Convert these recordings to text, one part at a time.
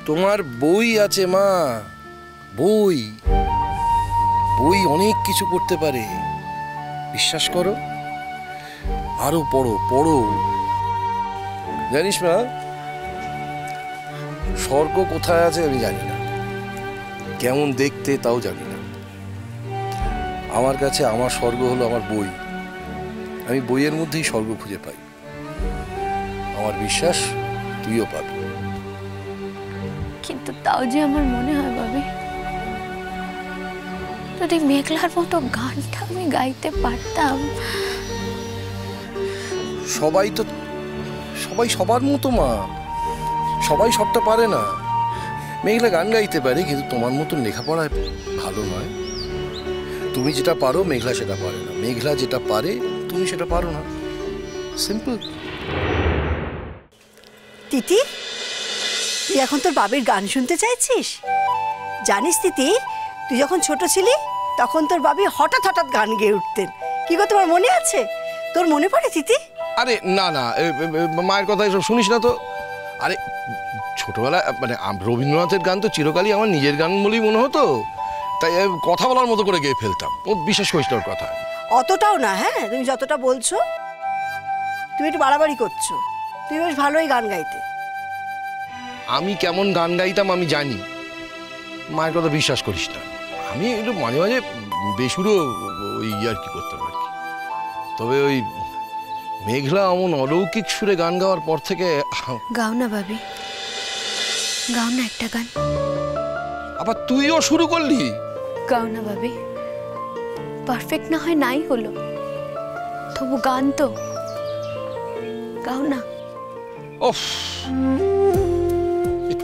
তোমার বই আছে মা, বই বই অনেক কিছু করতে পারে, বিশ্বাস করো। আরো পড়ো পড়ো। জানিস মা, স্বর্গ কোথায় আছে আমি জানি না, কেমন দেখতে তাও জানি না। আমার কাছে আমার স্বর্গ হলো আমার বই। আমি বইয়ের মধ্যেই স্বর্গ খুঁজে পাই। আমার বিশ্বাস তুইও পাবি। কিন্তু তাও যে আমার মনে হয় ভাবি, যদি মেঘলার মতো গানটা আমি গাইতে পারতাম। সবাই সবার মতো মা, সবাই সবটা পারে না। মেঘলা গান গাইতে পারে, কিন্তু তোমার মতন লেখাপড়ায় ভালো নয়। তুমি যেটা পারো মেঘলা সেটা পারে না, মেঘলা যেটা পারে তুমি সেটা পারো না, সিম্পল। তিতি, তুই এখন তোর বাবির গান শুনতে চাইছিস? জানিস তিতি, তুই যখন ছোট ছিলি তখন তোর বাবি হঠাৎ হঠাৎ গান গেয়ে উঠতেন। কি গো, তোমার মনে আছে? তোর মনে পড়ে তিতি? আরে না না, মায়ের কথা এসব শুনিস না তো। আরে ছোটবেলায় মানে রবীন্দ্রনাথের গান তো চিরকালই আমার নিজের গান বলেই মনে হতো, তাই কথা বলার মতো করে গেয়ে ফেলতাম। ও বিশেষ করিস তোর কথা। অতটাও না, হ্যাঁ, তুমি যতটা বলছো তুমি একটু বাড়াবাড়ি করছো। তুমি বেশ ভালোই গান গাইতে। আমি কেমন গান গাইতাম আমি জানি, মায়ের কথা বিশ্বাস করিস না। আমি একটু মাঝে মাঝে বেসুরো ওই আর কি করতাম আর কি। তবে ওই মেঘলা এমন অলৌকিক সুরে গান গাওয়ার পর থেকে। গাও না ভাবি, গাও না একটা গান। আবার তুইও শুরু করলি? গাও না ভাবি, পারফেক্ট না হয় নাই হলো, তবু গান তো গাও না। ওফ,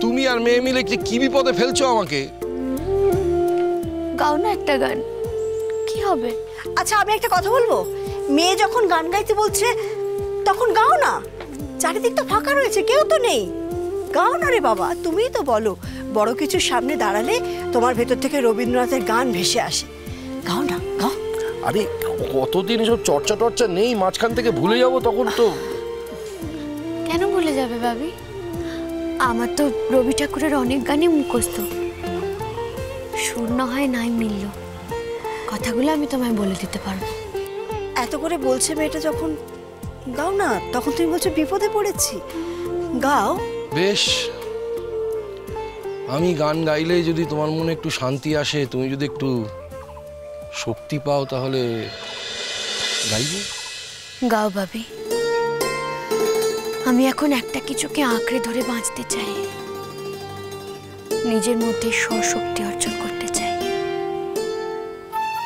তুমি আর মেয়ে মিলে কি বিপদে ফেলছো আমাকে। গাও না একটা গান, কি হবে? আচ্ছা, আমি একটা কথা বলবো। মেয়ে যখন গান গাইতে বলছে তখন গাও না। চারিদিক তো ফাঁকা রয়েছে, কেউ তো নেই। গাও না রে বাবা, তুমিই তো বলো বড় কিছুর সামনে দাঁড়ালে তোমার ভেতর থেকে রবীন্দ্রনাথের গান ভেসে আসে। গাও না, গাও। আরে কতদিন এসব চর্চা টর্চা নেই, মাঝখান থেকে ভুলে যাবো তখন তো। কেন ভুলে যাবে ভাবি? আমার তো রবি ঠাকুরের অনেক গানই মুখস্থ। সুর না হয় নাই মিলল, কথাগুলো আমি তোমায় বলে দিতে পারবো। এত করে বলছে মেয়েটা যখন, গাও না। তখন তুমি বলছো বিপদে পড়েছি, গাও। বেশ, আমি গান গাইলে যদি তোমার মনে একটু শান্তি আসে, তুমি যদি একটু শক্তি পাও, তাহলে গাইবে। গাও ভাবি, আমি এখন একটা কিছুকে আঁকড়ে ধরে বাঁচতে চাই, নিজের মধ্যে স্বশক্তি অর্জন করতে চাই।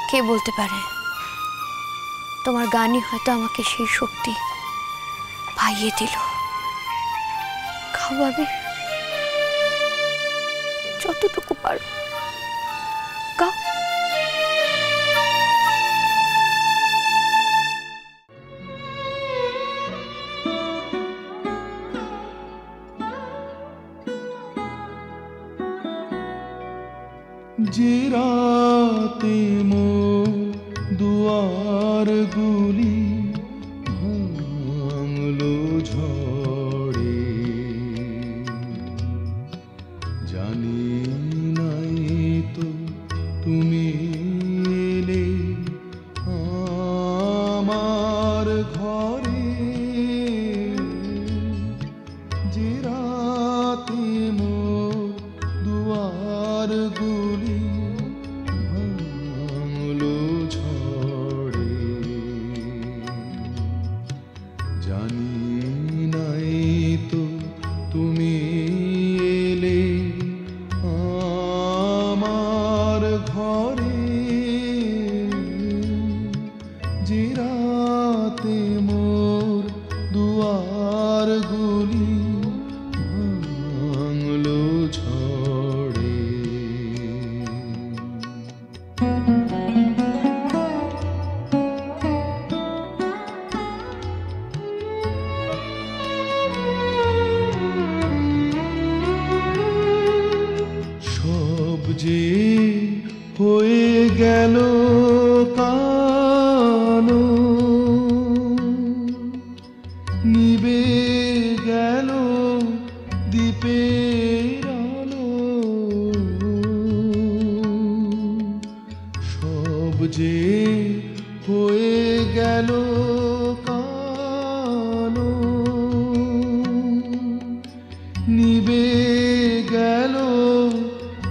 কে বলতে পারে তোমার গানই হয়তো আমাকে সেই শক্তি পাইয়ে দিল। গাও ভাবি, যতটুকু পারো গাও। যে রাতে মোর দুয়ার গুলি ভাঙলো ঝড়ে, জানি নাই তো তুমি এলে আমার ঘরে। যে রাতে মোর দুয়ার গুলি ভাঙলো ঝড়ে, জানি নাই তো তুমি এলে আমার ঘরে। যে রাতে মোর দুয়ার গুলি ভাঙলো ঝড়ে। সব যে হয়ে গেল কালো, নিবে গেল দ্বীপে আলো সব যে হয়ে গেল কালো নিবে গেল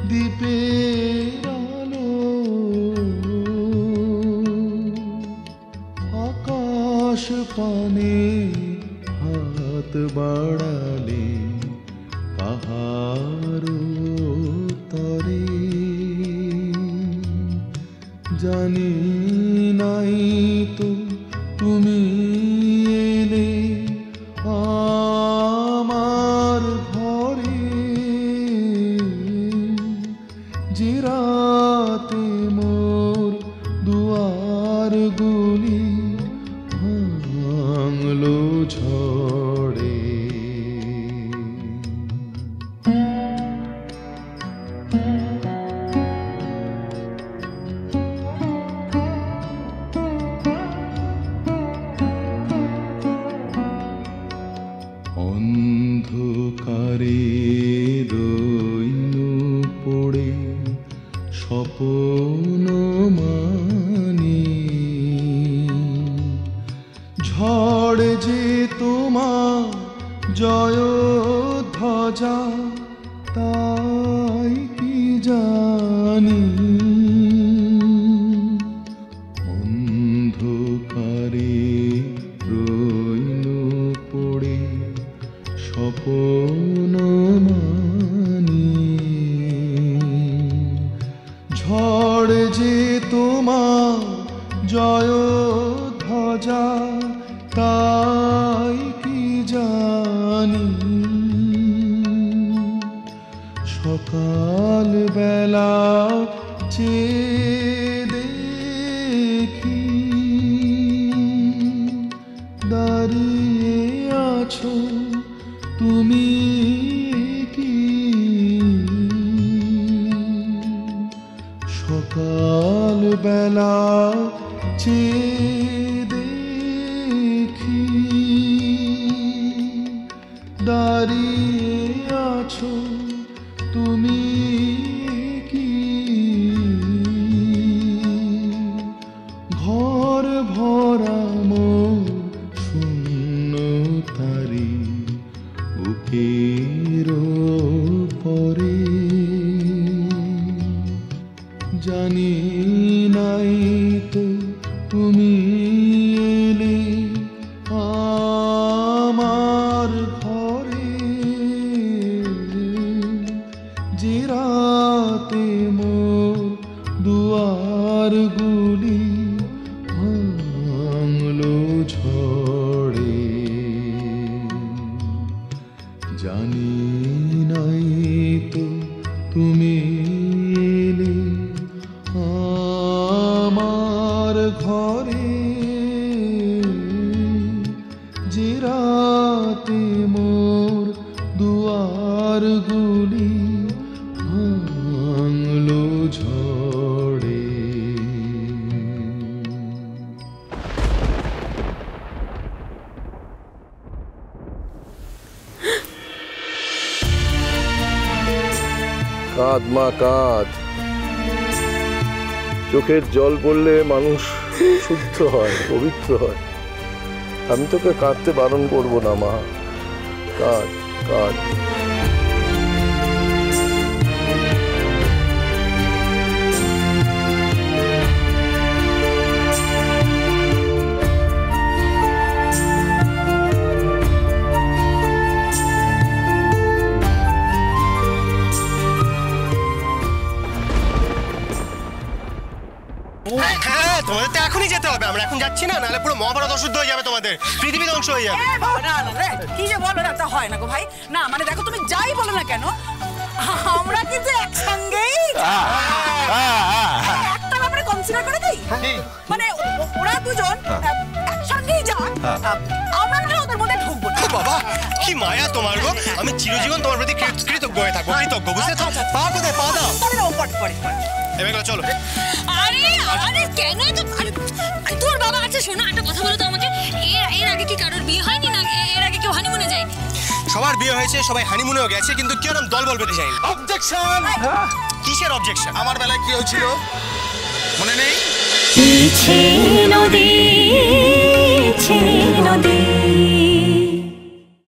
দ্বীপের আলো আকাশ পানে হাত বাড়ালে কাহারো তরে জানি নাই তো তুমি এলে আমার ঘরে যে রাতে মোর দুয়ার গুলি ভাঙলো ঝড়ে অন্ধকারে রইনু পড়ে স্বপ্ন মানি ঝড় যে তোমার জয় ধ্বজা তাই কি জানি অন্ধকারে রইনু পড়ে স্বপ্ন মানি ঝড় যে তোমার জয় ধ্বজা তাই কি জানি সকাল বেলা চেয়ে দেখি দাঁড়িয়ে আছো তুমি কি সকাল বেলা চেয়ে দেখি দাঁড়িয়ে আছো তুমি কি ঘর ভরা মোর শূন্য তারি বুকের পরে জানি নাই তো তুমি এলে আমার ঘরে যে রাতে মোর দুয়ার গুলি ভাঙলো ঝড়ে জানি নাই তো তুমি এলে আমার ঘরে যে রাতে মোর দুয়ার গুলি ভাঙলো ঝড়ে কাঁদ মা কাঁদ, চোখের জল পড়লে মানুষ শুদ্ধ হয়, পবিত্র হয়। আমি তোকে কাঁদতে বারণ করবো না মা, কাঁদ কাঁদ। তোমাদের তো এখনই যেতে হবে, আমরা এখন যাচ্ছি না, নাহলে পুরো মহাভারত অশুদ্ধ হয়ে যাবে, তোমাদের পৃথিবী ধ্বংস হয়ে যাবে। কি যে বলো না, তা হয় না গো ভাই। না মানে দেখো, তুমি যাই বলো না কেন, আমরা কিন্তু একসঙ্গেই একটা ব্যাপারে কনসিডার করে দিই, মানে ওরা দুজন একসঙ্গেই যাক, আমরা না ওদের মধ্যে ঢুকবো না। বাবা কি মায়া তোমার গো, আমি চিরজীবন তোমার প্রতি কৃতজ্ঞ হয়ে থাকবো, কৃতজ্ঞ, বুঝলে তো? পা কোথায়, পা দাও। এবার চলো। আরে আরে কেন এত, তোর বাবা আছে? শোনো একটা কথা বলো তো আমাকে, এর আগে কি কারোর বিয়ে হয়নি? না এর আগে কেউ হানিমুনে যায়নি? সবার বিয়ে হয়েছে, সবাই হানিমুনেও গেছে, কিন্তু কেউ এরকম দল বল পেতে যায়নি। অবজেকশন। কিসের অবজেকশন? আমার বেলায় কি হয়েছিল মনে নেই? নদী